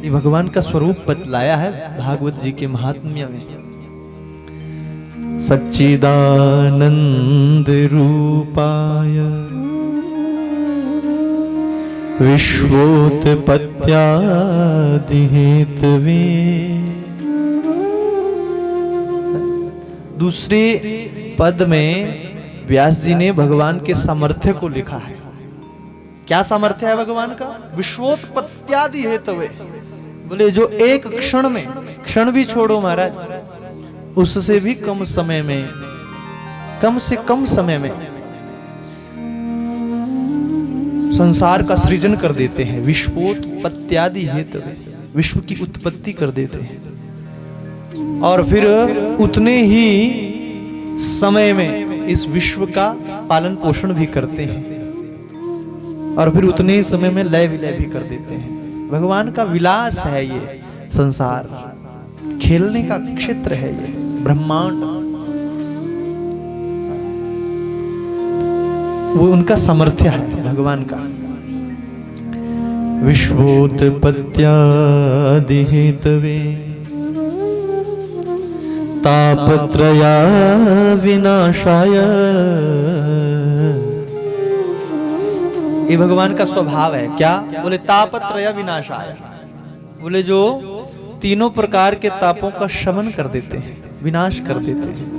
ये भगवान का स्वरूप बतलाया है भागवत जी के महात्म्य में। सच्चिदानंद रूपाय विश्वोत्पत्त्यादि हेतवे। दूसरे पद में व्यास जी ने भगवान के सामर्थ्य को लिखा है। क्या सामर्थ्य है भगवान का? विश्वोत्पत्त्यादि हेतवे। बोले जो एक क्षण में, क्षण भी छोड़ो महाराज, उससे भी कम समय में, कम से कम समय में संसार का सृजन कर देते हैं। विश्वोत्पत्त्यादि हेतवे, विश्व की उत्पत्ति कर देते हैं और फिर उतने ही समय में इस विश्व का पालन पोषण भी करते हैं और फिर उतने ही समय में लय विलय भी कर देते हैं। भगवान का विलास है ये संसार, खेलने का क्षेत्र है ये ब्रह्मांड। वो उनका सामर्थ्य है भगवान का। विश्वोत्पत्त्यादि हेतवे तापत्रया विनाशाय। ये भगवान का स्वभाव है। क्या? बोले तापत्रया विनाशाय। बोले जो तीनों प्रकार के तापों का शमन कर देते हैं, विनाश कर देते हैं।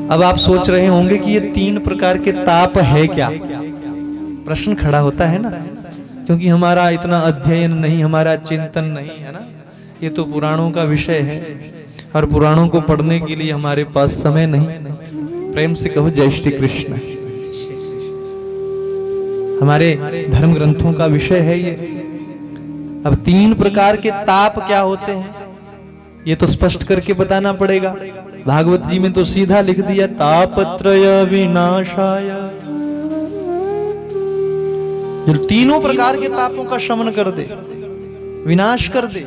अब आप सोच रहे होंगे कि ये 3 प्रकार के ताप है क्या? प्रश्न खड़ा होता है ना, क्योंकि हमारा इतना अध्ययन नहीं, हमारा चिंतन नहीं है ना। ये तो पुराणों का विषय है और पुराणों को पढ़ने के लिए हमारे पास समय नहीं। प्रेम से कहो जय श्री कृष्ण। हमारे धर्म ग्रंथों का विषय है ये। अब 3 प्रकार के ताप क्या होते हैं ये तो स्पष्ट करके बताना पड़ेगा। भागवत जी में तो सीधा लिख दिया तापत्रय विनाशाय। जो तीनों प्रकार के तापों का शमन कर दे, विनाश कर दे,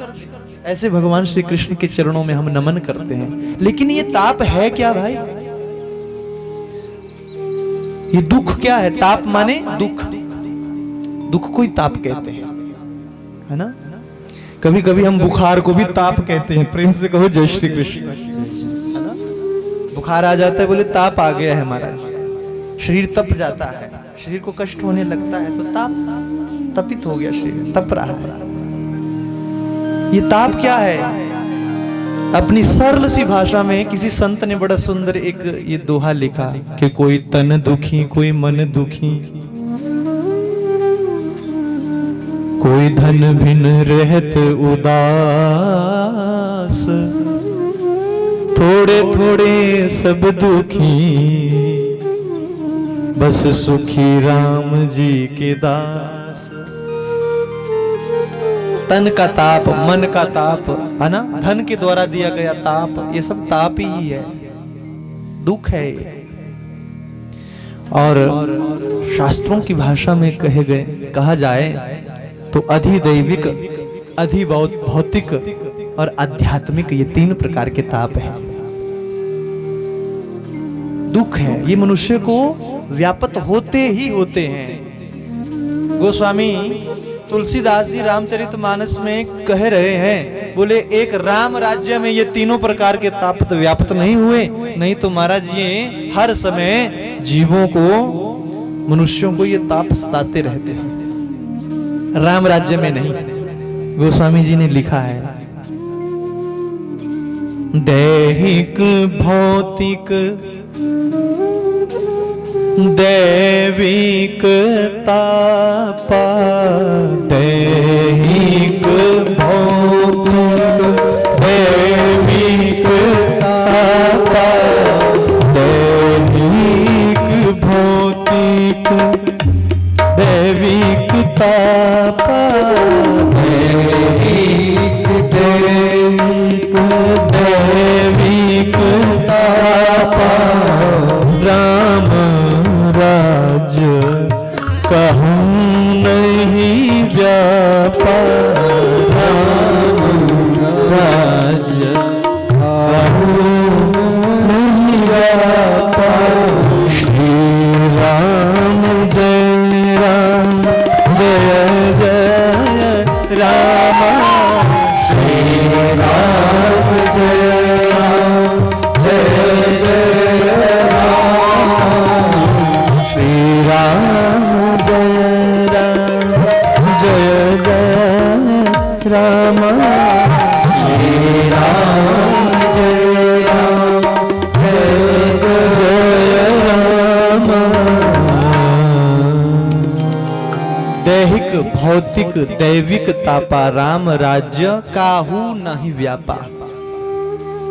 ऐसे भगवान श्री कृष्ण के चरणों में हम नमन करते हैं। लेकिन ये ताप है क्या भाई? ये दुख क्या है? ताप माने दुख। दुख को ही ताप कहते हैं, है ना। कभी कभी हम बुखार को भी ताप कहते हैं। प्रेम से कहो जय श्री कृष्ण, है ना। बुखार आ जाता है, बोले ताप आ गया है महाराज। शरीर तप जाता है, शरीर को कष्ट होने लगता है तो ताप, तपित हो गया शरीर, तप रहा है। ये ताप क्या है? अपनी सरल सी भाषा में किसी संत ने बड़ा सुंदर एक ये दोहा लिखा कि कोई तन दुखी, कोई मन दुखी, कोई धन भिन रहत उदास, थोड़े थोड़े सब दुखी, बस सुखी राम जी के दास। तन का ताप, मन का ताप, है ना, धन के द्वारा दिया गया ताप, ये सब ताप ही है, दुख है। और शास्त्रों की भाषा में कहा जाए तो अधिदैविक, अधिभौतिक और आध्यात्मिक, ये 3 प्रकार के ताप हैं। दुख है, ये मनुष्य को व्यापत होते ही होते हैं। गोस्वामी तुलसीदास जी रामचरितमानस में कह रहे हैं, बोले एक राम राज्य में ये तीनों प्रकार के ताप तो व्याप्त नहीं हुए, नहीं तो महाराज ये हर समय जीवों को, मनुष्यों को ये ताप सताते रहते हैं, राम राज्य में नहीं। गोस्वामी जी ने लिखा है, दैहिक भौतिक दैविक तापा, दैहिक भौतिक दैविक तापा, दैहिक भौतिक दैविक तापा, दैहिक दैविक दैविक तापा, राम राज कहूँ नहीं व्यापा, राम राज कहूँ नहीं व्यापा। श्री राम जय राम जय जय राम। जय राम जय जय राम श्री राम जय जय राम श्री राम जय जय राम। दैहिक भौतिक दैविक तापा राम राज्य काहू नहीं व्यापा।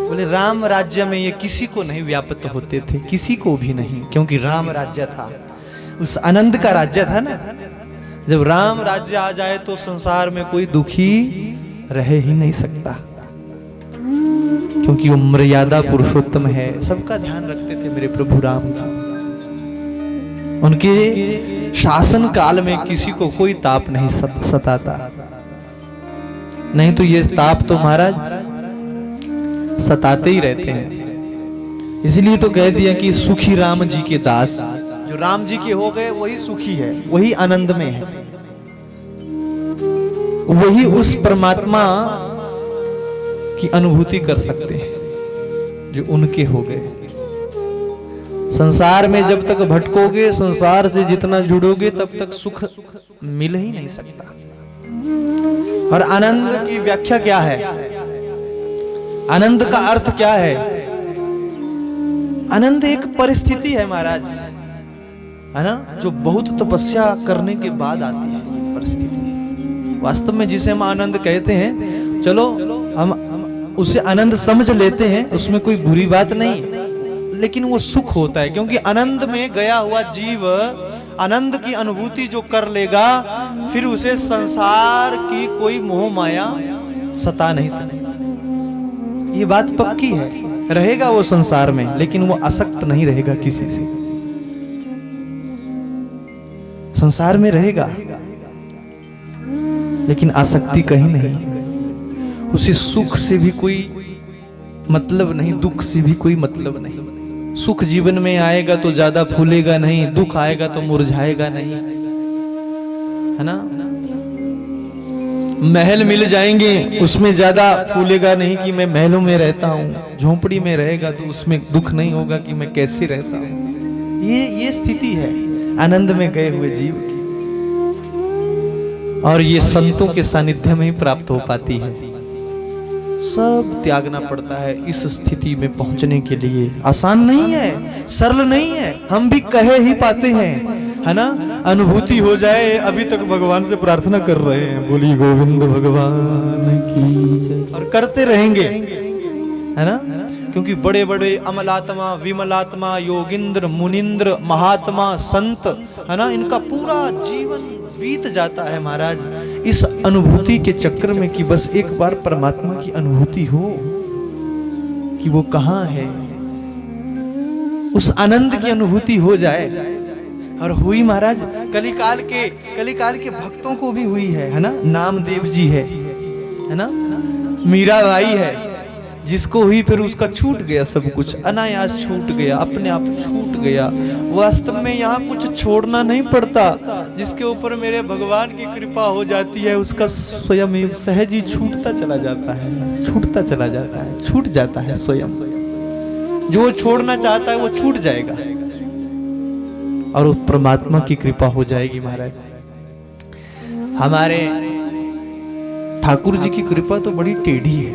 बोले राम राज्य में ये किसी को नहीं व्याप्त होते थे, किसी को भी नहीं, क्योंकि राम राज्य था, उस आनंद का राज्य था ना। जब राम राज्य आ जाए तो संसार में कोई दुखी रह ही नहीं सकता, क्योंकि वो मर्यादा पुरुषोत्तम है। सबका ध्यान रखते थे मेरे प्रभु राम जी। उनके शासन काल में किसी को कोई ताप नहीं सताता, नहीं तो ये ताप तो महाराज सताते ही रहते हैं। इसलिए तो कह दिया कि सुखी राम जी के दास। जो राम जी के हो गए वही सुखी है, वही आनंद में है, वही उस परमात्मा की अनुभूति कर सकते हैं जो उनके हो गए। संसार में जब तक भटकोगे, संसार से जितना जुड़ोगे, तब तक सुख मिल ही नहीं सकता। और आनंद की व्याख्या क्या है? आनंद का अर्थ क्या है? आनंद एक परिस्थिति है महाराज, है ना, जो बहुत तपस्या करने के बाद आती है परिस्थिति। वास्तव में जिसे हम आनंद कहते हैं, चलो हम उसे आनंद समझ लेते हैं, उसमें कोई बुरी बात नहीं, लेकिन वो सुख होता है, क्योंकि आनंद में गया हुआ जीव आनंद की अनुभूति जो कर लेगा, फिर उसे संसार की कोई मोह माया सता नहीं सकती। ये बात पक्की है। रहेगा वो संसार में, लेकिन वो आसक्त नहीं रहेगा किसी से। संसार में रहेगा, लेकिन आसक्ति कहीं नहीं। उसे सुख से भी कोई मतलब नहीं, दुख से भी कोई मतलब नहीं। सुख जीवन में आएगा तो ज्यादा फूलेगा नहीं, दुख आएगा तो मुरझाएगा नहीं, है ना। महल मिल जाएंगे, उसमें ज्यादा फूलेगा नहीं कि मैं महलों में रहता हूं। झोंपड़ी में रहेगा तो उसमें दुख नहीं होगा कि मैं कैसे रहता हूं। ये स्थिति है आनंद में गए हुए जीव की, और ये संतों के सानिध्य में ही प्राप्त हो पाती है। सब त्यागना पड़ता है इस स्थिति में पहुंचने के लिए। आसान नहीं है, सरल नहीं है, हम भी कहे ही पाते हैं, है ना। अनुभूति हो जाए, अभी तक भगवान से प्रार्थना कर रहे हैं, बोली गोविंद भगवान की जय, और करते रहेंगे, है ना। क्योंकि बड़े बड़े अमलात्मा, विमलात्मा, योगिंद्र, मुनिंद्र, महात्मा, संत, है ना, इनका पूरा जीवन बीत जाता है महाराज इस अनुभूति के चक्र में, कि बस एक बार परमात्मा की अनुभूति हो कि वो कहाँ है, उस आनंद की अनुभूति हो जाए। और हुई महाराज, कलिकाल के भक्तों को भी हुई है ना। नामदेव जी है ना, मीराबाई है, जिसको हुई फिर उसका छूट गया सब कुछ, अनायास छूट गया, अपने आप छूट गया। वास्तव में यहाँ कुछ छोड़ना नहीं पड़ता, जिसके ऊपर मेरे भगवान की कृपा हो जाती है, उसका स्वयं सहज ही छूटता चला जाता है, छूटता चला जाता है, छूट जाता है स्वयं। जो छोड़ना चाहता है वो छूट जाएगा, और उस परमात्मा की कृपा हो जाएगी महाराज। हमारे ठाकुर जी की कृपा तो बड़ी टेढ़ी है।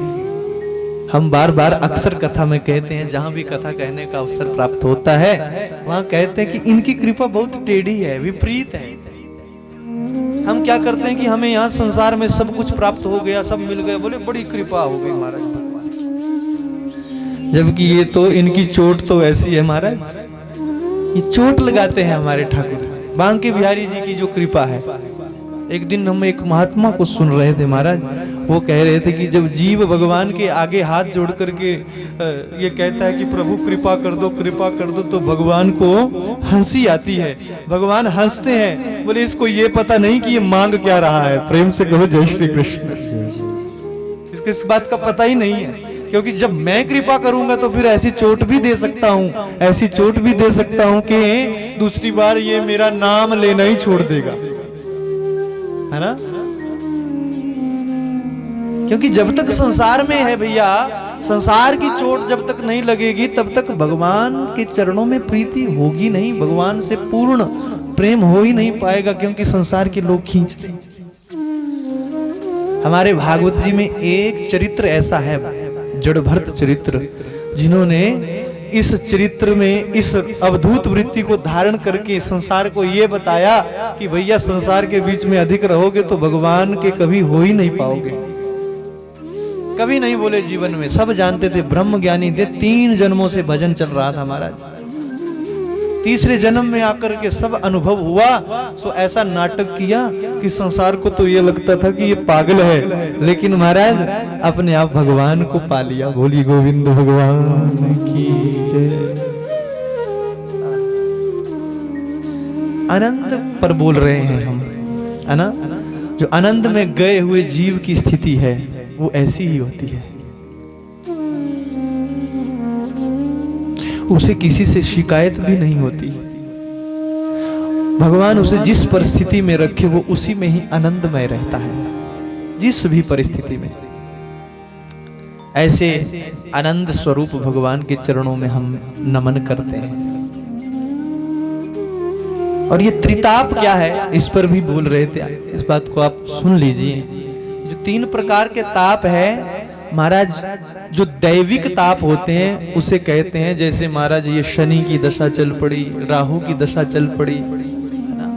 हम बार बार अक्सर कथा में कहते हैं, जहां भी कथा कहने का अवसर प्राप्त होता है, वहां कहते हैं कि इनकी कृपा बहुत टेढ़ी है, विपरीत है। हम क्या करते हैं कि हमें यहाँ संसार में सब कुछ प्राप्त हो गया, सब मिल गया, बोले बड़ी कृपा हो गई महाराज भगवान। जबकि ये तो इनकी चोट तो ऐसी है महाराज, ये चोट लगाते हैं हमारे ठाकुर। बांके बिहारी जी की जो कृपा है। एक दिन हम एक महात्मा को सुन रहे थे महाराज, वो कह रहे थे कि जब जीव भगवान के आगे हाथ जोड़ करके ये कहता है कि प्रभु कृपा कर दो, कृपा कर दो, तो भगवान को हंसी आती है, भगवान हंसते हैं। बोले इसको ये पता नहीं कि ये मांग क्या रहा है। प्रेम से कहो जय श्री कृष्ण। इसको इस बात का पता ही नहीं है, क्योंकि जब मैं कृपा करूंगा तो फिर ऐसी चोट भी दे सकता हूं, ऐसी चोट भी दे सकता हूं कि दूसरी बार ये मेरा नाम लेना ही छोड़ देगा, है ना। क्योंकि जब तक संसार में है भैया, संसार की चोट जब तक नहीं लगेगी तब तक भगवान के चरणों में प्रीति होगी नहीं, भगवान से पूर्ण प्रेम हो ही नहीं पाएगा, क्योंकि संसार के लोग खींचते हैं। हमारे भागवत जी में एक चरित्र ऐसा है, जड़भरत चरित्र, जिन्होंने इस चरित्र में इस अवधूत वृत्ति को धारण करके संसार को यह बताया कि भैया संसार के बीच में अधिक रहोगे तो भगवान के कभी हो ही नहीं पाओगे, कभी नहीं बोले जीवन में। सब जानते थे, ब्रह्म ज्ञानी थे, 3 जन्मों से भजन चल रहा था महाराज। तीसरे जन्म में आकर के सब अनुभव हुआ, सो ऐसा नाटक किया कि संसार को तो ये लगता था कि ये पागल है, लेकिन महाराज अपने आप भगवान को पा लिया। बोली गोविंद भगवान की जय। आनंद पर बोल रहे हैं हम, है ना। जो आनंद में गए हुए जीव की स्थिति है वो ऐसी ही होती है, उसे किसी से शिकायत भी नहीं होती। भगवान उसे जिस परिस्थिति में रखे वो उसी में ही आनंदमय रहता है, जिस भी परिस्थिति में। ऐसे आनंद स्वरूप भगवान के चरणों में हम नमन करते हैं। और ये त्रिताप क्या है, इस पर भी बोल रहे थे, इस बात को आप सुन लीजिए। जो 3 प्रकार के ताप है महाराज, जो दैविक ताप होते हैं उसे कहते हैं, जैसे महाराज ये शनि की दशा चल पड़ी, राहु की दशा चल पड़ी, है ना,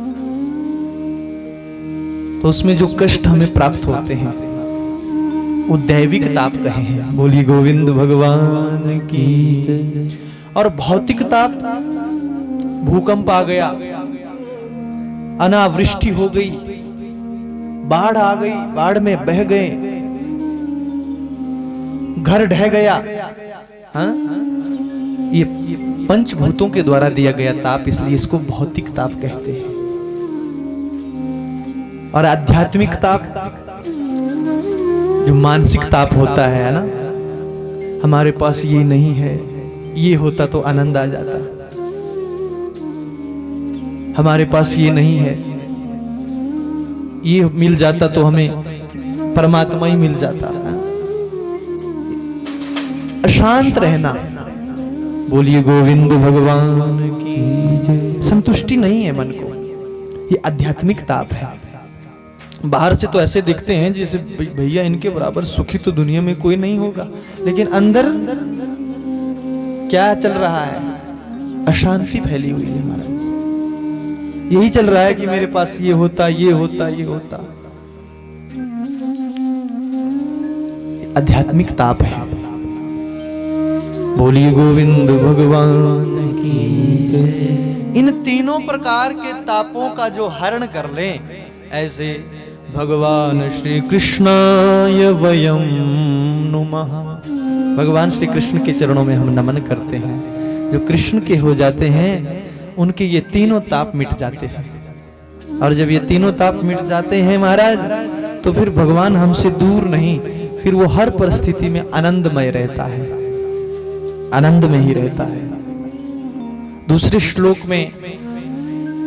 तो उसमें जो कष्ट हमें प्राप्त होते हैं वो दैविक ताप कहे हैं। बोली गोविंद भगवान की जय। और भौतिक ताप, भूकंप आ गया, अनावृष्टि हो गई, बाढ़ आ गई, बाढ़ में बह गए, घर ढह गया, हाँ? ये पंचभूतों के द्वारा दिया गया ताप, इसलिए इसको भौतिक ताप कहते हैं। और आध्यात्मिक ताप, जो मानसिक ताप होता है ना, हमारे पास ये नहीं है, ये होता तो आनंद आ जाता, हमारे पास ये नहीं है, ये मिल जाता तो हमें परमात्मा ही मिल जाता। अशांत रहना, बोलिए गोविंद भगवान की जय। संतुष्टि नहीं है मन को, ये आध्यात्मिक ताप है। बाहर से तो ऐसे दिखते हैं जैसे भैया इनके बराबर सुखी तो दुनिया में कोई नहीं होगा, लेकिन अंदर क्या चल रहा है? अशांति फैली हुई है महाराज। यही चल रहा है कि मेरे पास ये होता, ये होता, ये होता। आध्यात्मिक ताप है। बोलिए गोविंद भगवान की जय। इन तीनों प्रकार के तापों का जो हरण कर ले, ऐसे भगवान श्री कृष्णाय वयम नुमः। भगवान श्री कृष्ण के चरणों में हम नमन करते हैं। जो कृष्ण के हो जाते हैं उनके ये तीनों ताप मिट जाते हैं। और जब ये तीनों ताप मिट जाते हैं महाराज, तो फिर भगवान हमसे दूर नहीं, फिर वो हर परिस्थिति में आनंदमय रहता है, आनंद में ही रहता है। दूसरे श्लोक में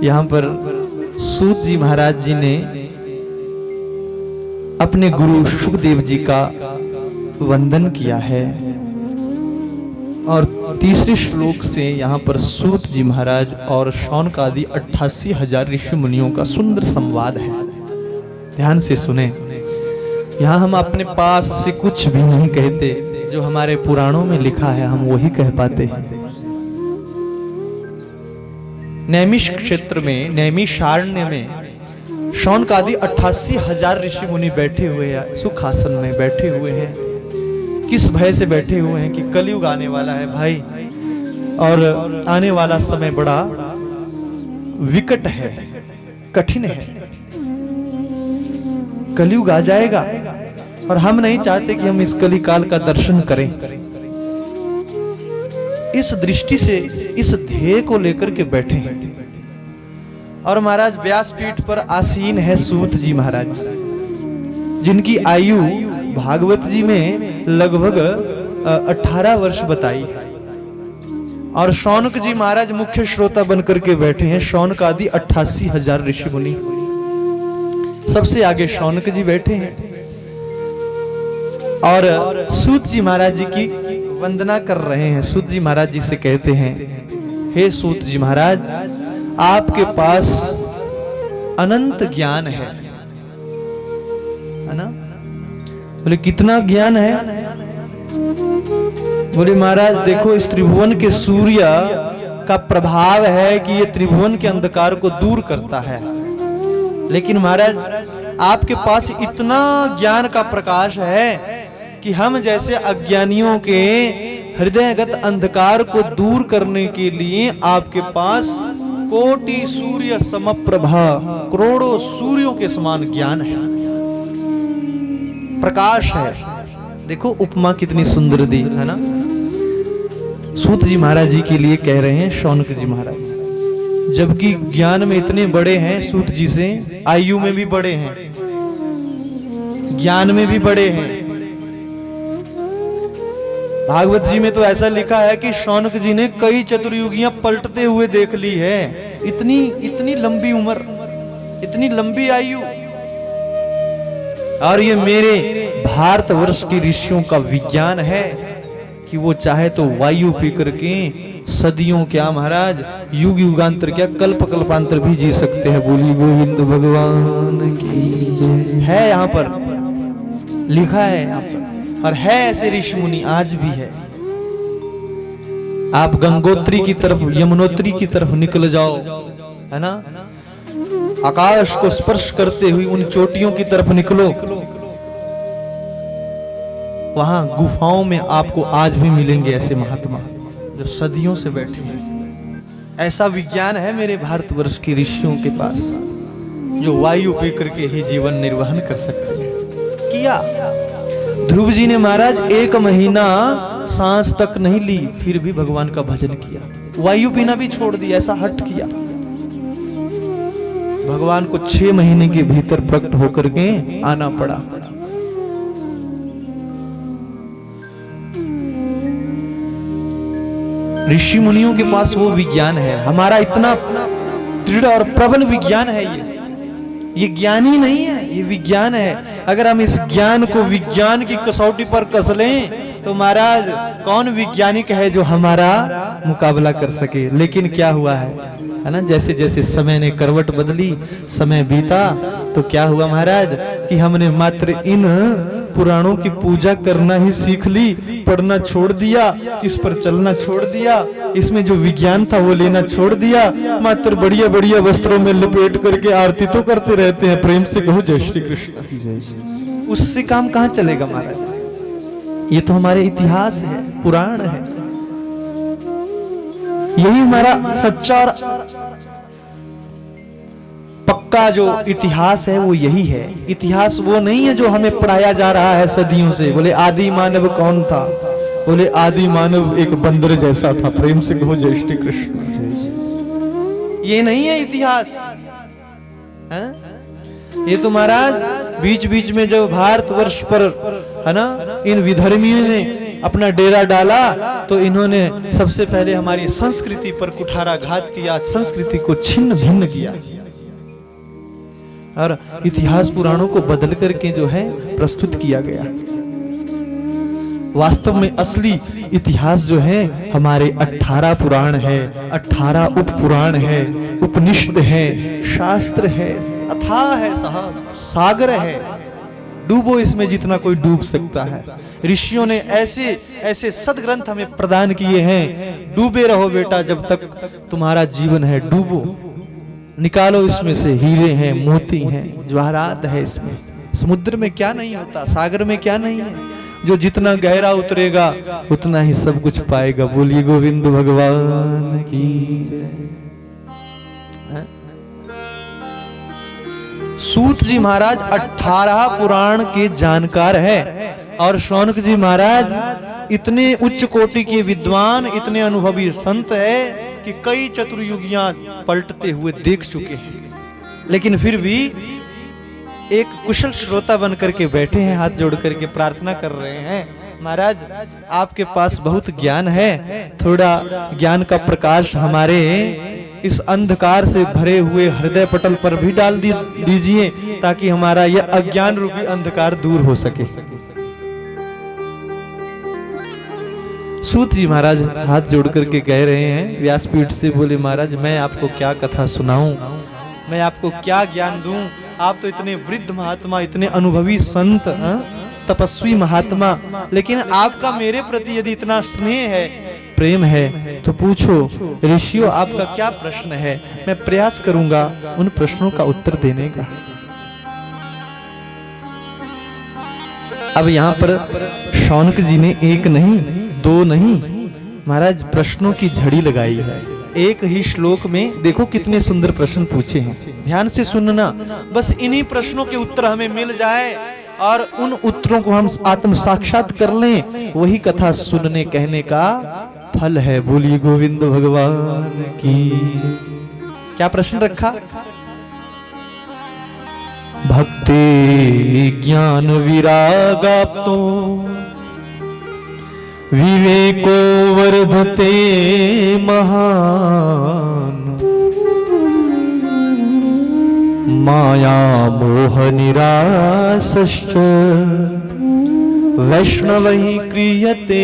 यहां पर सूत जी महाराज जी ने अपने गुरु सुखदेव जी का वंदन किया है। और तीसरे श्लोक से यहां पर सूत जी महाराज और शौनकादि 88,000 ऋषि मुनियों का सुंदर संवाद है। ध्यान से सुने। यहां हम अपने पास से कुछ भी नहीं कहते, जो हमारे पुराणों में लिखा है हम वही कह पाते हैं। नैमिष क्षेत्र में, नैमिषारण्य में शौनकादि 88,000 ऋषि मुनि बैठे हुए हैं, सुखासन में बैठे हुए हैं। किस भय से बैठे हुए हैं कि कलयुग आने वाला है भाई, और आने वाला समय बड़ा विकट है, कठिन है। कलयुग आ जाएगा और हम नहीं चाहते कि हम इस कलिकाल का दर्शन करें। इस दृष्टि से, इस ध्येय को लेकर के बैठे हैं। और महाराज व्यासपीठ पर आसीन है सूत जी महाराज, जिनकी आयु भागवत जी में लगभग 18 वर्ष बताई है। और शौनक जी महाराज मुख्य श्रोता बनकर के बैठे हैं। शौनक आदि 88,000 ऋषि मुनि, सबसे आगे शौनक जी बैठे हैं। और सूत जी महाराज जी की वंदना कर रहे हैं। सूत जी महाराज जी से कहते हैं, हे सूत जी महाराज, आपके पास अनंत ज्ञान है ना? बोले कितना ज्ञान है? बोले महाराज देखो, इस त्रिभुवन के सूर्य का प्रभाव है कि ये त्रिभुवन के अंधकार को दूर करता है। लेकिन महाराज आपके पास इतना ज्ञान का प्रकाश है कि हम जैसे अज्ञानियों के हृदयगत अंधकार को दूर करने के लिए आपके पास कोटि सूर्य समप्रभा, करोड़ों सूर्यों के समान ज्ञान है, प्रकाश है। देखो उपमा कितनी सुंदर दी है ना? सूत जी महाराज जी के लिए कह रहे हैं शौनक जी महाराज, जबकि ज्ञान में इतने बड़े हैं, सूत जी से आयु में भी बड़े हैं, ज्ञान में भी बड़े हैं। भागवत जी में तो ऐसा लिखा है कि शौनक जी ने कई चतुर्युगियां पलटते हुए देख ली है। इतनी लंबी उम्र, इतनी लंबी आयु। और ये मेरे भारतवर्ष के ऋषियों का विज्ञान है कि वो चाहे तो वायु पी करके सदियों क्या महाराज, युग युगांतर क्या, कल्प कल्पांतर भी जी सकते हैं। बोली गोविंद भगवान की जय। है यहाँ पर लिखा है, यहाँ पर, और है ऐसे ऋषि मुनि आज भी है। आप गंगोत्री की तरफ, यमुनोत्री की तरफ निकल जाओ, है ना? आकाश को स्पर्श करते हुए उन चोटियों की तरफ निकलो, वहां गुफाओं में आपको आज भी मिलेंगे ऐसे महात्मा जो सदियों से बैठे हैं। ऐसा विज्ञान है मेरे भारतवर्ष के ऋषियों के पास, जो वायु पी करके ही जीवन निर्वहन कर सकते हैं। किया ध्रुव जी ने महाराज 1 महीना सांस तक नहीं ली, फिर भी भगवान का भजन किया, वायु पीना भी छोड़ दिया, ऐसा हट किया। भगवान को 6 महीने के भीतर प्रकट होकर के आना पड़ा। ऋषि मुनियों के पास वो विज्ञान है, हमारा इतना दृढ़ और प्रबल विज्ञान है। ये ज्ञान ही नहीं है, ये विज्ञान है। अगर हम इस ज्ञान को विज्ञान की कसौटी पर कस लें तो महाराज कौन वैज्ञानिक है जो हमारा मुकाबला कर सके। लेकिन क्या हुआ है ना, जैसे जैसे समय ने करवट बदली, समय बीता, तो क्या हुआ महाराज कि हमने मात्र इन पुराणों की पूजा करना ही सीख ली, पढ़ना छोड़ दिया, इस पर चलना छोड़ दिया, इसमें जो विज्ञान था वो लेना छोड़ दिया, मात्र बढ़िया बढ़िया वस्त्रों में लपेट करके आरती तो करते रहते हैं। प्रेम से कहो जय श्री कृष्ण। उससे काम कहां चलेगा महाराज? ये तो हमारे इतिहास है, पुराण है, यही हमारा सच्चा और पक्का जो इतिहास है वो यही है। इतिहास वो नहीं है जो हमें पढ़ाया जा रहा है सदियों से। बोले आदि मानव कौन था? बोले आदि मानव एक बंदर जैसा था। प्रेम से कहो जय श्री कृष्ण। ये नहीं है इतिहास है? ये तो महाराज बीच बीच में जब भारतवर्ष पर है ना इन विधर्मियों ने अपना डेरा डाला तो इन्होंने सबसे पहले हमारी संस्कृति पर कुठाराघात किया, संस्कृति को छिन्न भिन्न किया और इतिहास पुराणों को बदल करके जो है प्रस्तुत किया गया। वास्तव में असली इतिहास जो है हमारे 18 पुराण है, 18 उप पुराण है, उपनिषद है, शास्त्र है, अथाह है साहब, सागर है। डूबो इसमें जितना कोई डूब सकता है। ऋषियों ने ऐसे ऐसे सदग्रंथ हमें प्रदान किए हैं। डूबे रहो बेटा जब तक तुम्हारा जीवन है, डूबो, निकालो इसमें से हीरे हैं, मोती हैं, जवाहरात है इसमें। समुद्र में क्या नहीं होता, सागर में क्या नहीं है। जो जितना गहरा उतरेगा उतना ही सब कुछ पाएगा। बोलिए गोविंद भगवान की। सूत जी महाराज 18 पुराण के जानकार है और शौनक जी महाराज इतने उच्च कोटि के विद्वान, इतने अनुभवी संत है कि कई चतुर्युगियां पलटते हुए देख चुके हैं। लेकिन फिर भी एक कुशल श्रोता बन करके बैठे हैं, हाथ जोड़ करके प्रार्थना कर रहे हैं, महाराज आपके पास बहुत ज्ञान है, थोड़ा ज्ञान का प्रकाश हमारे इस अंधकार से भरे हुए हृदय पटल पर भी डाल दीजिए ताकि हमारा यह अज्ञान रूपी अंधकार दूर हो सके। सूत जी महाराज हाथ जोड़ करके कह रहे हैं व्यासपीठ से, बोले महाराज मैं आपको क्या कथा सुनाऊं, मैं आपको क्या ज्ञान दूं, आप तो इतने वृद्ध महात्मा, इतने अनुभवी संत, तपस्वी महात्मा, लेकिन आपका मेरे प्रति यदि इतना स्नेह है, प्रेम है, तो पूछो ऋषियों आपका क्या प्रश्न है, मैं प्रयास करूंगा उन प्रश्नों का उत्तर देने का। अब यहाँ पर शौनक जी ने एक नहीं, दो नहीं, महाराज प्रश्नों की झड़ी लगाई है। एक ही श्लोक में देखो कितने सुंदर प्रश्न पूछे हैं। ध्यान से सुनना, बस इन्हीं प्रश्नों के उत्तर हमें मिल जाए और उन उत्तरों को हम आत्म साक्षात कर लें, वही कथा सुनने कहने का फल है। बोलिए गोविंद भगवान की। क्या प्रश्न रखा? भक्ति ज्ञान विरागाप्तो विवेको वर्धते महान, माया मोह निरासश्च वैष्णवैः क्रियते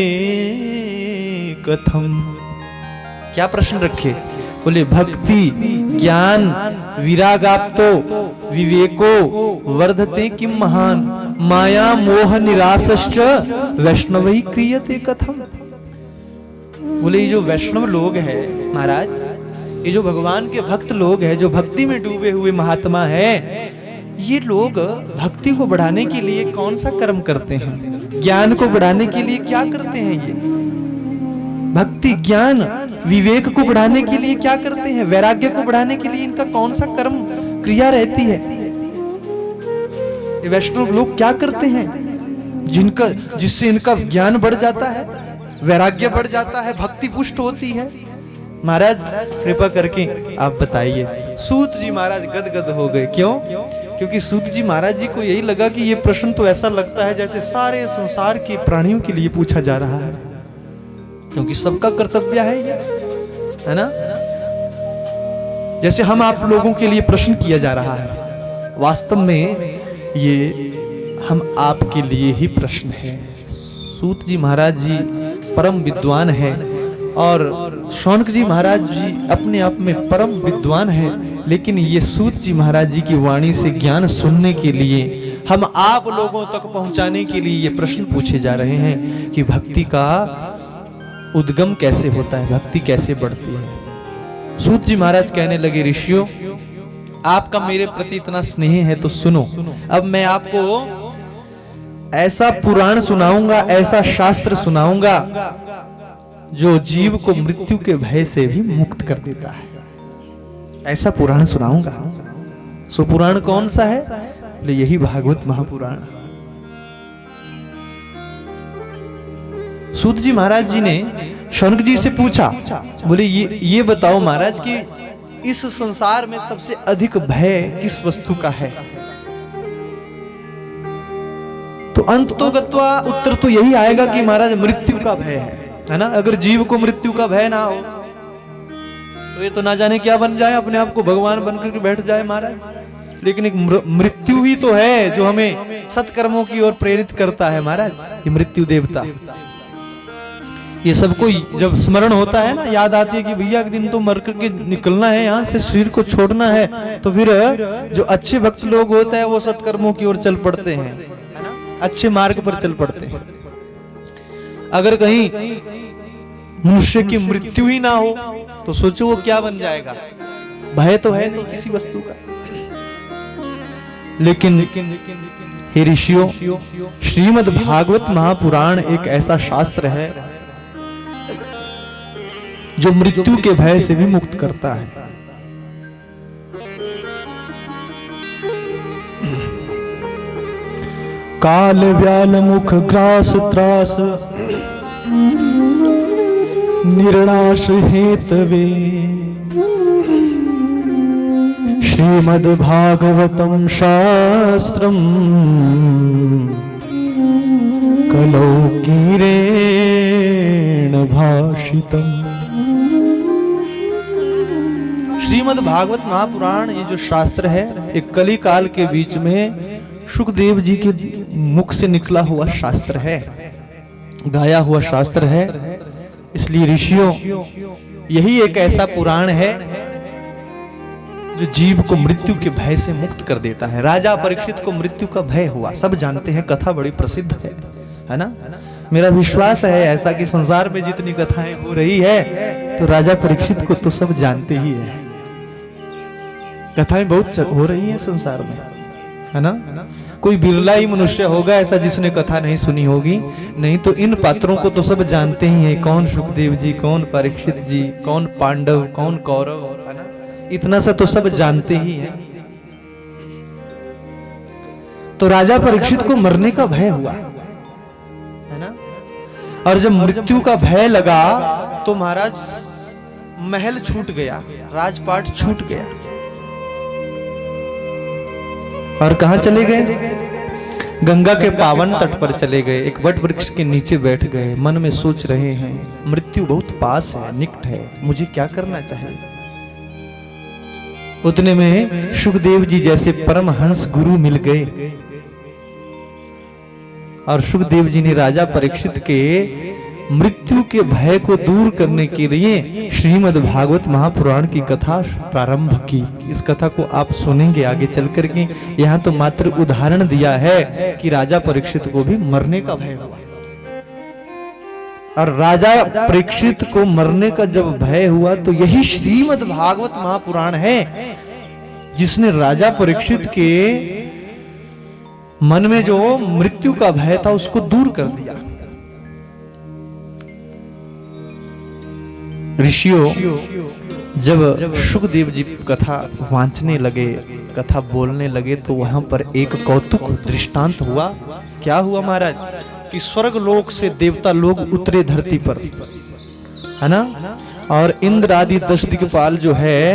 कथम। क्या प्रश्न रखे? बोले भक्ति ज्ञान विरागाप्तो विवेको वर्धते किम महान, माया मोह निरासश्च वैष्णवैः क्रियते कथम। बोले ये जो वैष्णव लोग हैं महाराज, ये जो भगवान के भक्त लोग हैं, जो भक्ति में डूबे हुए महात्मा हैं, ये लोग भक्ति को बढ़ाने के लिए कौन सा कर्म करते हैं, ज्ञान को बढ़ाने के लिए क्या करते हैं? ये भक्ति ज्ञान विवेक को बढ़ाने के लिए क्या करते हैं, वैराग्य को बढ़ाने के लिए इनका कौन सा कर्म क्रिया रहती है? ये वैष्णव लोग क्या करते हैं जिनका जिससे इनका ज्ञान बढ़ जाता है, वैराग्य बढ़ जाता है, भक्ति पुष्ट होती है? महाराज कृपा करके आप बताइए। सूत जी महाराज गदगद हो गए। क्यों? क्योंकि सूत जी महाराज जी को यही लगा कि ये प्रश्न तो ऐसा लगता है जैसे सारे संसार के प्राणियों के लिए पूछा जा रहा है, क्योंकि सबका कर्तव्य है ये, है ना? जैसे हम आप लोगों के लिए प्रश्न किया जा रहा है, वास्तव में ये हम आपके लिए ही प्रश्न है। सूत जी महाराज जी परम विद्वान है और शौनक जी महाराज जी अपने आप में परम विद्वान है, लेकिन ये सूत जी महाराज जी की वाणी से ज्ञान सुनने के लिए, हम आप लोगों तक पहुंचाने के लिए ये प्रश्न पूछे जा रहे हैं कि भक्ति का उद्गम कैसे होता है, भक्ति कैसे बढ़ती है। सूत जी महाराज कहने लगे ऋषियों आपका मेरे प्रति इतना स्नेह है तो सुनो, अब मैं आपको ऐसा पुराण सुनाऊंगा, ऐसा शास्त्र सुनाऊंगा जो जीव को मृत्यु के भय से भी मुक्त कर देता है। ऐसा पुराण सुनाऊंगा। सो पुराण कौन सा है? यही भागवत महापुराण। सूत जी महाराज जी ने शौनक जी से पूछा, बोले ये बताओ महाराज कि इस संसार में सबसे अधिक भय किस वस्तु का है? तो अंत तो गत्वा उत्तर तो यही आएगा कि महाराज मृत्यु का भय है ना? अगर जीव को मृत्यु का भय ना हो तो ये तो ना जाने क्या बन जाए, अपने आप को भगवान बनकर के बैठ जाए महाराज। लेकिन एक मृत्यु ही तो है जो हमें सत्कर्मों की ओर प्रेरित करता है महाराज, ये मृत्यु देवता। ये सबको जब स्मरण होता है ना, याद आती है कि भैया एक दिन तो मर करके निकलना है, यहाँ से शरीर को छोड़ना है, तो फिर जो अच्छे भक्त लोग होते हैं वो सत्कर्मों की ओर चल पड़ते हैं, है ना? अच्छे मार्ग पर चल पड़ते हैं। अगर कहीं मनुष्य की मृत्यु ही ना हो तो सोचो वो क्या बन जाएगा। भय तो है नहीं किसी वस्तु का। लेकिन हे ऋषियों, श्रीमद् भागवत महापुराण एक ऐसा शास्त्र है जो मृत्यु के भय से भी मुक्त करता है। काल व्याल मुख ग्रास त्रास निर्णाश हेतवे श्रीमद् भागवतम शास्त्रम कलौ कीरेण भाषितम। श्रीमद् भागवत महापुराण ये जो शास्त्र है, एक कली काल के बीच में सुखदेव जी के मुख से निकला हुआ शास्त्र है, गाया हुआ शास्त्र है। इसलिए ऋषियों, यही एक ऐसा पुराण है जो जीव को मृत्यु के भय से मुक्त कर देता है। राजा परीक्षित को मृत्यु का भय हुआ, सब जानते हैं, कथा बड़ी प्रसिद्ध है ना। मेरा विश्वास है ऐसा कि संसार में जितनी कथाएं हो रही है तो राजा परीक्षित को तो सब जानते ही है। कथाएं बहुत हो रही हैं संसार में, है ना। कोई बिरला ही मनुष्य होगा ऐसा जिसने कथा नहीं सुनी होगी, नहीं तो इन पात्रों को तो सब जानते ही हैं। कौन सुखदेव जी, कौन परीक्षित जी, कौन पांडव, कौन कौरव, है ना। इतना सा तो सब जानते ही हैं। तो राजा परीक्षित को मरने का भय हुआ, है ना। और जब मृत्यु का भय लगा तो महाराज महल छूट गया, राजपाट छूट गया, और कहां चले गए? गंगा के पावन तट पर चले गए, एक वट वृक्ष के नीचे बैठ गए, मन में सोच रहे हैं मृत्यु बहुत पास है, निकट है, मुझे क्या करना चाहिए। उतने में सुखदेव जी जैसे परमहंस गुरु मिल गए और सुखदेव जी ने राजा परीक्षित के मृत्यु के भय को दूर करने के लिए श्रीमद् भागवत महापुराण की कथा प्रारंभ की। इस कथा को आप सुनेंगे आगे चल करके। यहाँ तो मात्र उदाहरण दिया है कि राजा परीक्षित को भी मरने का भय हुआ, और राजा परीक्षित को मरने का जब भय हुआ तो यही श्रीमद् भागवत महापुराण है जिसने राजा परीक्षित के मन में जो मृत्यु का भय था उसको दूर कर दिया। ऋषियों, जब सुखदेव जी कथा वांचने लगे, कथा बोलने लगे, तो वहां पर एक कौतुक दृष्टांत हुआ। क्या हुआ महाराज कि स्वर्ग लोक से देवता लोग उतरे धरती पर, है ना। और इंद्र आदि 10 दिक्पाल जो है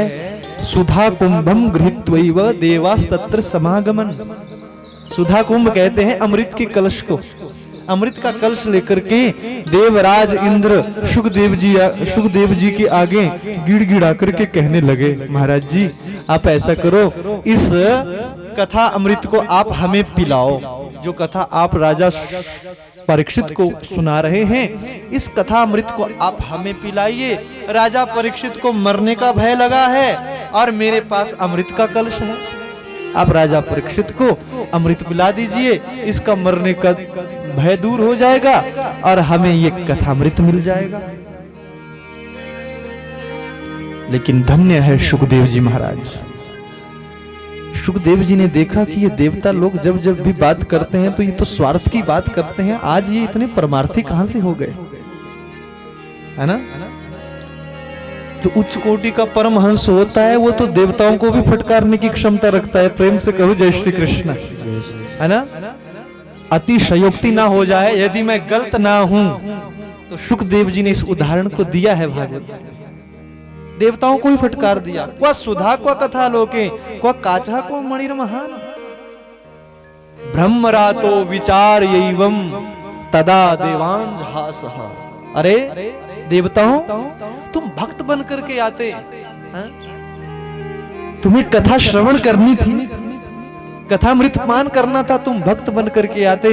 सुधा कुंभम गृहीत्वैव देवास्तत्र समागमन। सुधा कुंभ कहते हैं अमृत के कलश को, अमृत का कलश लेकर के देवराज इंद्र सुखदेव जी के आगे गिड़गिड़ा करके कहने लगे, महाराज जी आप ऐसा करो, इस कथा अमृत को आप हमें पिलाओ। जो कथा आप राजा परीक्षित को सुना रहे हैं, इस कथा अमृत को आप हमें पिलाइए। राजा परीक्षित को मरने का भय लगा है और मेरे पास अमृत का कलश है, आप राजा परीक्षित को अमृत पिला दीजिए, इसका मरने का भय दूर हो जाएगा और हमें ये कथामृत मिल जाएगा। लेकिन धन्य है सुखदेव जी महाराज। सुखदेव जी ने देखा कि ये देवता लोग जब जब भी बात करते हैं तो ये तो स्वार्थ की बात करते हैं, आज ये इतने परमार्थी कहां से हो गए, है ना। जो उच्च कोटि का परमहंस होता है वो तो देवताओं को भी फटकारने की क्षमता रखता है। प्रेम से कहो जय श्री कृष्ण, है ना। अतिशयोक्ति ना हो जाए, यदि मैं गलत ना हूं तो सुखदेव जी ने इस उदाहरण को दिया है भागवत। देवताओं को भी फटकार दिया, क्वा सुधा क्वा कथा लोके क्वा काचा क्वा मणिर्महान ब्रह्मरातो विचार एवं तदा देवांजहासः। अरे देवताओं, तुम भक्त बन करके आते, तुम्हें कथा श्रवण करनी थी, कथामृत पान करना था, तुम भक्त बन करके आते,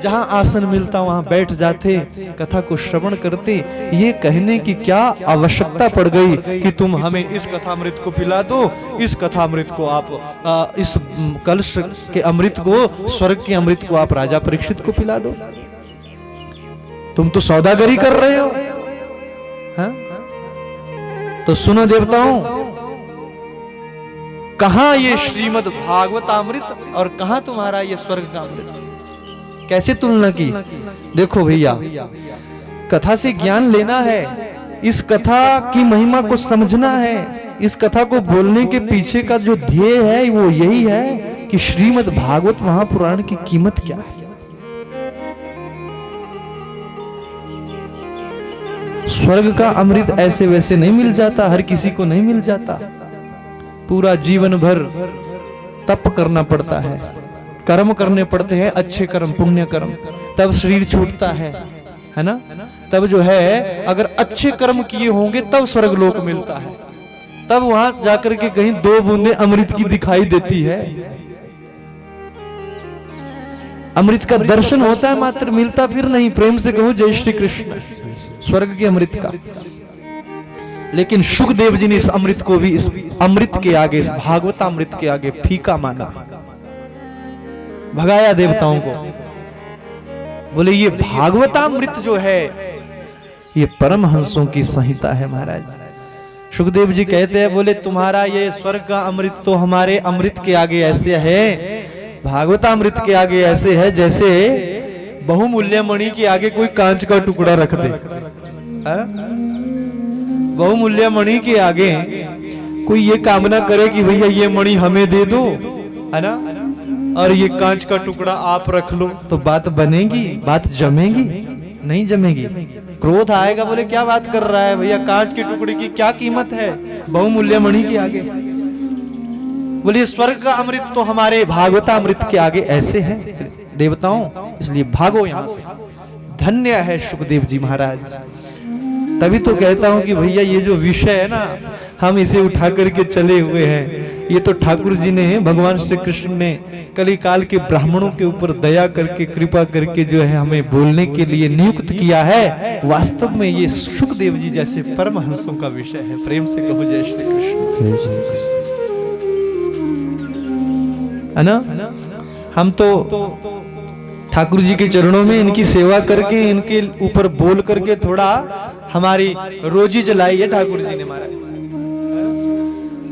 जहां आसन मिलता वहां बैठ जाते, कथा को श्रवण करते। ये कहने की क्या आवश्यकता पड़ गई कि तुम हमें इस कथामृत को पिला दो, इस कथामृत को आप इस कलश के अमृत को, स्वर्ग के अमृत को आप राजा परीक्षित को पिला दो। तुम तो सौदागरी कर रहे हो, हाँ? तो सुनो देवताओं, कहां ये श्रीमद् भागवतामृत और कहां तुम्हारा ये स्वर्ग का अमृत। कैसे तुलना की? देखो भैया, कथा से ज्ञान लेना है, इस कथा की महिमा को समझना है, इस कथा को बोलने के पीछे का जो ध्येय है वो यही है कि श्रीमद् भागवत महापुराण की कीमत क्या है। स्वर्ग का अमृत ऐसे वैसे नहीं मिल जाता, हर किसी को नहीं मिल जाता। पूरा जीवन भर तप करना पड़ता है, कर्म करने पड़ते हैं, अच्छे कर्म, पुण्य कर्म, तब शरीर छूटता है ना। तब जो है अगर अच्छे कर्म किए होंगे तब स्वर्ग लोक मिलता है, तब वहां जाकर के कहीं 2 बूंदे अमृत की दिखाई देती है। अमृत का दर्शन होता है मात्र, मिलता फिर नहीं। प्रेम से कहो जय श्री कृष्ण। स्वर्ग के अमृत का। लेकिन शुकदेव जी ने इस अमृत को भी, इस अमृत के आगे, इस भागवतामृत के आगे फीका माना, भगाया देवताओं को। बोले ये भागवतामृत जो है ये परमहंसों की संहिता है महाराज। शुकदेव जी कहते हैं, बोले तुम्हारा ये स्वर्ग का अमृत तो हमारे अमृत के आगे ऐसे है, भागवतामृत के आगे ऐसे है जैसे बहुमूल्य मणि के आगे कोई कांच का टुकड़ा रख दे। बहुमूल्य मणि के आगे कोई ये कामना करे कि भैया ये मणि हमें दे दो, है ना, और ये कांच का टुकड़ा आप रख लो, तो बात बनेगी? बात जमेगी? नहीं जमेगी। क्रोध आएगा, बोले क्या बात कर रहा है भैया, कांच के टुकड़े की क्या कीमत है बहुमूल्य मणि के आगे। बोले स्वर्ग का अमृत तो हमारे भागवतामृत के आगे ऐसे है देवताओं, इसलिए भागो यहां से। धन्य है शुकदेव जी महाराज। तभी तो कहता हूं कि भैया ये जो विषय है ना, हम इसे उठा करके चले हुए हैं। ये तो ठाकुर जी ने, भगवान श्री कृष्ण ने कली काल के ब्राह्मणों के ऊपर दया करके, कृपा करके जो है हमें बोलने के लिए नियुक्त किया है। वास्तव में ये शुकदेव जी जैसे परमहंसों का विषय है। प्रेम से कहो जय श्री कृष्ण, है ना। हम तो ठाकुर जी के चरणों में इनकी सेवा करके, इनके ऊपर बोल करके थोड़ा हमारी रोजी चलाई है ठाकुर जी ने महाराज।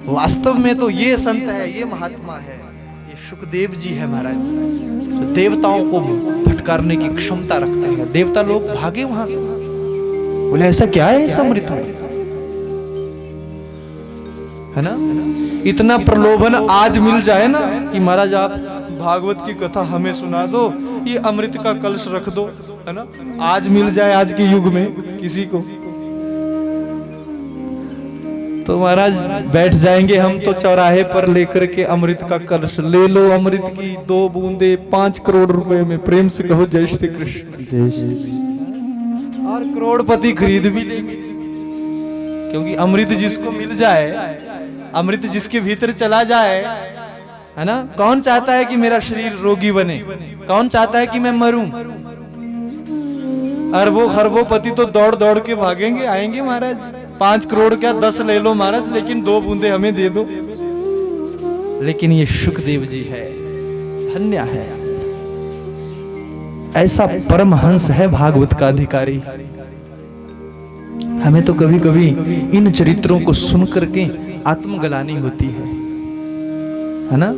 वास्तव में तो ये संत है, ये महात्मा है, ये शुकदेव जी है महाराज, जो देवताओं को फटकारने की क्षमता रखते हैं। देवता लोग भागे वहां से, बोले ऐसा क्या है इस अमृत में, है ना। इतना प्रलोभन आज मिल जाए ना कि महाराज आप भागवत की कथा हमें सुना दो, ये अमृत का कलश रख दो, है ना। आज मिल जाए आज के युग में किसी को, तो महाराज बैठ जाएंगे हम तो चौराहे पर लेकर के अमृत का कलश, ले लो अमृत की 2 बूंदे 5 करोड़ रुपए में। प्रेम से कहो जय श्री कृष्ण, जय श्री कृष्ण। और करोड़पति खरीद भी लेंगे, क्योंकि अमृत जिसको मिल जाए, अमृत जिसके भीतर चला जाए, है ना। कौन चाहता है कि मेरा शरीर रोगी बने, कौन चाहता है कि मैं मरूं। अरबों खरबों-पति तो दौड़ दौड़ के भागेंगे, आएंगे महाराज, 5 करोड़ क्या 10 ले लो महाराज, लेकिन 2 बूंदे हमें दे दो। लेकिन ये शुकदेव जी है, धन्य है, ऐसा परमहंस है भागवत का अधिकारी। हमें तो कभी कभी इन चरित्रों को सुन करके आत्मगलानी होती है ना।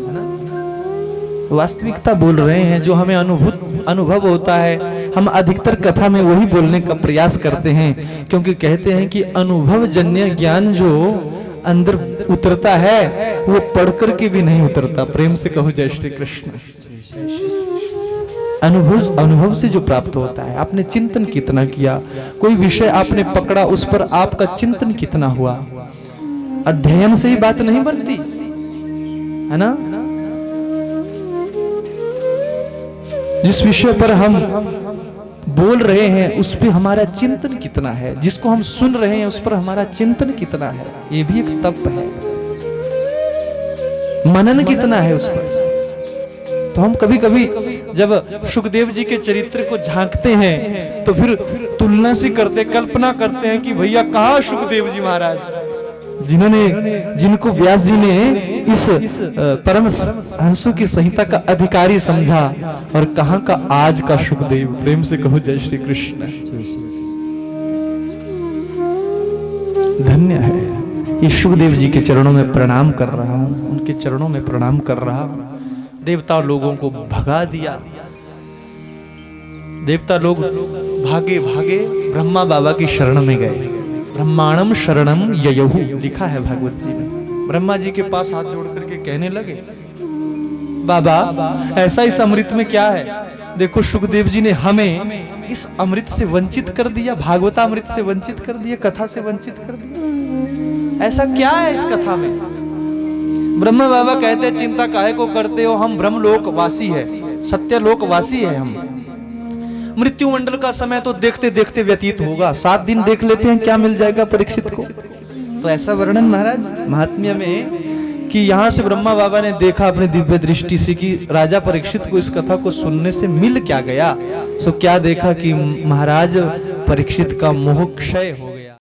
वास्तविकता बोल रहे हैं, जो हमें अनुभव होता है, हम अधिकतर कथा में वही बोलने का प्रयास करते हैं, क्योंकि कहते हैं कि अनुभव जन्य ज्ञान जो अंदर उतरता है वो पढ़ करके भी नहीं उतरता। प्रेम से कहो जय श्री कृष्ण। अनुभव से जो प्राप्त होता है, आपने चिंतन कितना किया, कोई विषय आपने पकड़ा, उस पर आपका चिंतन कितना हुआ। अध्ययन से ही बात नहीं बनती, है ना। जिस विषय पर हम बोल रहे हैं उस पर हमारा चिंतन कितना है, जिसको हम सुन रहे हैं उस पर हमारा चिंतन कितना है, ये भी एक तप है। मनन कितना है उस पर। तो हम कभी कभी जब शुकदेव जी के चरित्र को झांकते हैं तो फिर तुलना सी करते, कल्पना करते हैं कि भैया कहाँ शुकदेव जी महाराज, जिनको व्यास जी ने इस परम हंसों की संहिता का अधिकारी समझा, और कहां का आज का शुकदेव। प्रेम से कहो जय श्री कृष्ण। धन्य है, ये शुकदेव जी के चरणों में प्रणाम कर रहा हूं, उनके चरणों में प्रणाम कर रहा हूं। देवता लोगों को भगा दिया, देवता लोग भागे भागे ब्रह्मा बाबा की शरण में गए। ब्रह्माणम शरणम ययहु लिखा है भागवत जी में। ब्रह्मा जी के पास हाथ जोड़ करके कहने लगे, बाबा ऐसा इस अमृत में क्या है, देखो शुकदेव जी ने हमें इस अमृत से वंचित कर दिया, भागवतामृत से वंचित कर दिया, कथा से वंचित कर दिया, ऐसा क्या है इस कथा में। ब्रह्मा बाबा कहते हैं, चिंता काहे को करते हो, हम ब्रह्मलोक वासी है, सत्यलोक वासी है हम। मृत्यु मंडल का समय तो देखते देखते व्यतीत होगा, 7 दिन देख लेते हैं क्या मिल जाएगा परीक्षित को। तो ऐसा वर्णन महाराज महात्म्य में कि यहाँ से ब्रह्मा बाबा ने देखा अपनी दिव्य दृष्टि से कि राजा परीक्षित को इस कथा को सुनने से मिल क्या गया। सो क्या देखा कि महाराज परीक्षित का मोह क्षय हो